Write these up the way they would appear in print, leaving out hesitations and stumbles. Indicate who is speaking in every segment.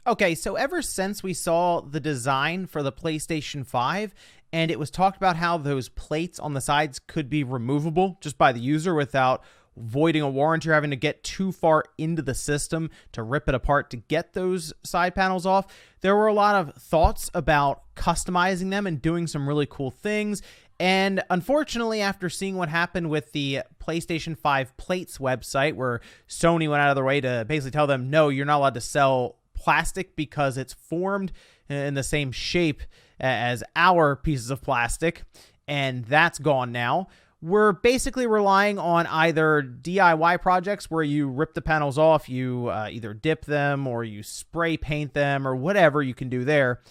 Speaker 1: Okay, so ever since we saw the design for the PlayStation 5, and it was talked about how those plates on the sides could be removable just by the user without voiding a warranty or having to get too far into the system to rip it apart to get those side panels off, there were a lot of thoughts about customizing them and doing some really cool things. And unfortunately, after seeing what happened with the PlayStation 5 plates website, where Sony went out of their way to basically tell them, no, you're not allowed to sell plastic because it's formed in the same shape as our pieces of plastic, and that's gone now. We're basically relying on either DIY projects where you rip the panels off, you either dip them or you spray paint them or whatever you can do there,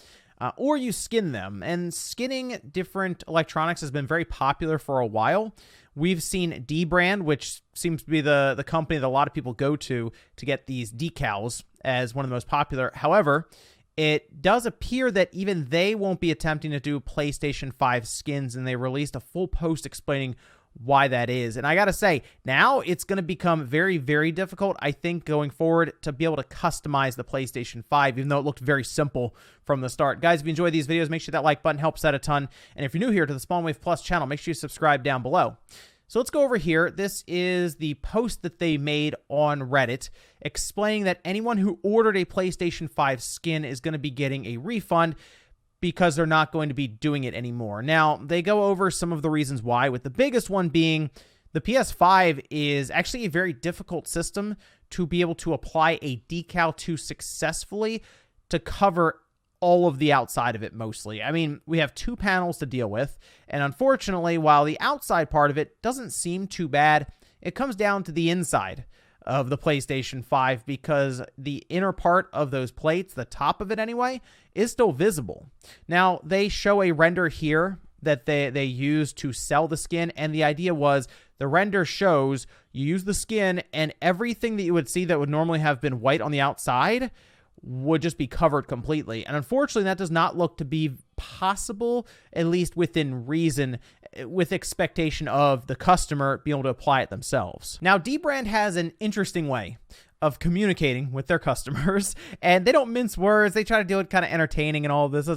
Speaker 1: or you skin them. And skinning different electronics has been very popular for a while. We've seen dbrand, which seems to be the company that a lot of people go to get these decals, as one of the most popular. However, it does appear that even they won't be attempting to do PlayStation 5 skins, and they released a full post explaining why that is. And I gotta say, now it's going to become very, very difficult, I think, going forward to be able to customize the PlayStation 5, even though it looked very simple from the start. Guys, if you enjoy these videos, make sure that like button helps out a ton. And if you're new here to the SpawnWave Plus channel, make sure you subscribe down below. So let's go over here. This is the post that they made on Reddit explaining that anyone who ordered a PlayStation 5 skin is going to be getting a refund because they're not going to be doing it anymore. Now, they go over some of the reasons why, with the biggest one being the PS5 is actually a very difficult system to be able to apply a decal to successfully to cover all of the outside of it mostly. I mean, we have two panels to deal with, and unfortunately, while the outside part of it doesn't seem too bad, it comes down to the inside of the PlayStation 5 because the inner part of those plates, the top of it anyway, is still visible. Now, they show a render here that they use to sell the skin, and the idea was the render shows you use the skin and everything that you would see that would normally have been white on the outside would just be covered completely. And unfortunately, that does not look to be possible, at least within reason, with expectation of the customer being able to apply it themselves. Now, dbrand has an interesting way of communicating with their customers, and they don't mince words. They try to do it kind of entertaining and all of this.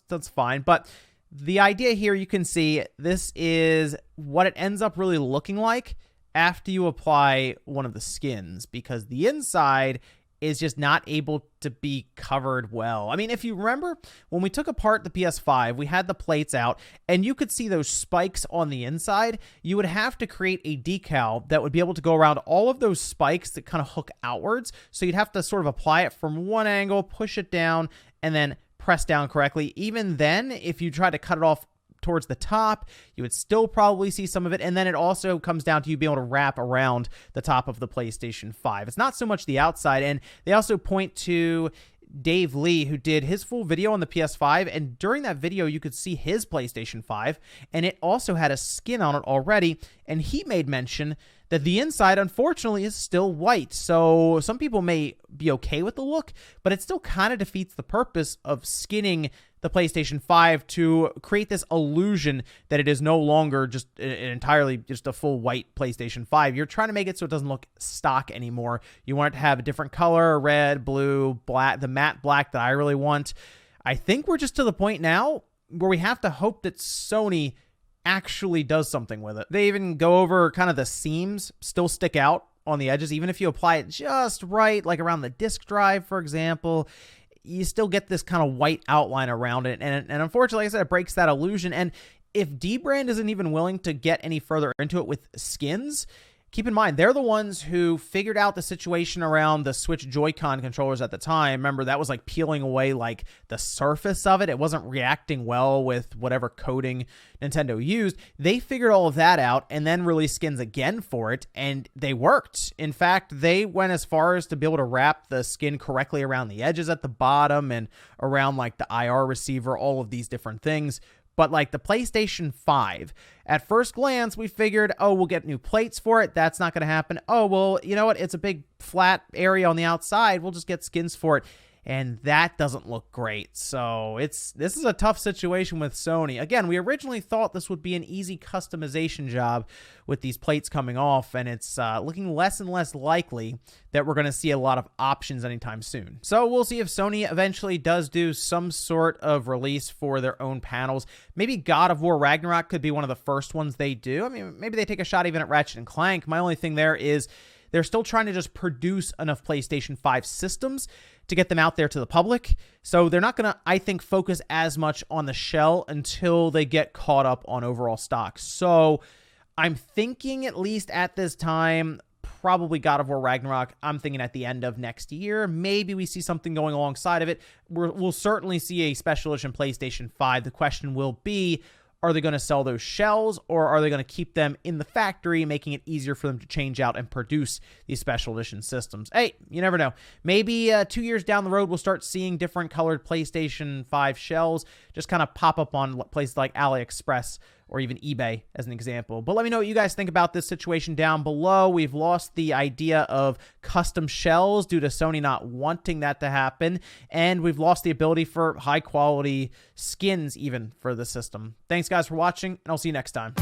Speaker 1: That's fine. But the idea here, you can see this is what it ends up really looking like after you apply one of the skins, because the inside is just not able to be covered well. I mean, if you remember, when we took apart the PS5, we had the plates out, and you could see those spikes on the inside. You would have to create a decal that would be able to go around all of those spikes that kind of hook outwards. So you'd have to sort of apply it from one angle, push it down, and then press down correctly. Even then, if you try to cut it off towards the top, you would still probably see some of it. And then it also comes down to you being able to wrap around the top of the PlayStation 5. It's not so much the outside. And they also point to Dave Lee, who did his full video on the PS5, and during that video you could see his PlayStation 5, and it also had a skin on it already, and he made mention that the inside, unfortunately, is still white. So some people may be okay with the look, but it still kind of defeats the purpose of skinning the PlayStation 5 to create this illusion that it is no longer just entirely just a full white PlayStation 5. You're trying to make it so it doesn't look stock anymore. You want it to have a different color, red, blue, black, the matte black that I really want. I think we're just to the point now where we have to hope that Sony actually does something with it. They even go over kind of the seams still stick out on the edges, even if you apply it just right, like around the disk drive, for example. You still get this kind of white outline around it. And unfortunately, like I said, it breaks that illusion. And if dbrand isn't even willing to get any further into it with skins, keep in mind, they're the ones who figured out the situation around the Switch Joy-Con controllers at the time. Remember, that was like peeling away like the surface of it. It wasn't reacting well with whatever coating Nintendo used. They figured all of that out and then released skins again for it, and they worked. In fact, they went as far as to be able to wrap the skin correctly around the edges at the bottom and around like the IR receiver, all of these different things. But like the PlayStation 5, at first glance, we figured, oh, we'll get new plates for it. That's not going to happen. Oh, well, you know what? It's a big flat area on the outside. We'll just get skins for it. and that doesn't look great. So this is a tough situation with Sony. Again, we originally thought this would be an easy customization job with these plates coming off, and it's looking less and less likely that we're going to see a lot of options anytime soon. So we'll see if Sony eventually does do some sort of release for their own panels. Maybe God of War Ragnarok could be one of the first ones they do. I mean, maybe they take a shot even at Ratchet and Clank. My only thing there is they're still trying to just produce enough PlayStation 5 systems to get them out there to the public. So they're not going to, I think, focus as much on the shell until they get caught up on overall stock. So I'm thinking, at least at this time, probably God of War Ragnarok. I'm thinking at the end of next year. Maybe we see something going alongside of it. We'll certainly see a special edition PlayStation 5. The question will be, are they going to sell those shells, or are they going to keep them in the factory, making it easier for them to change out and produce these special edition systems? Hey, you never know. Maybe 2 years down the road, we'll start seeing different colored PlayStation 5 shells just kind of pop up on places like AliExpress or even eBay as an example. But let me know what you guys think about this situation down below. We've lost the idea of custom shells due to Sony not wanting that to happen, and we've lost the ability for high quality skins even for the system. Thanks guys for watching, and I'll see you next time.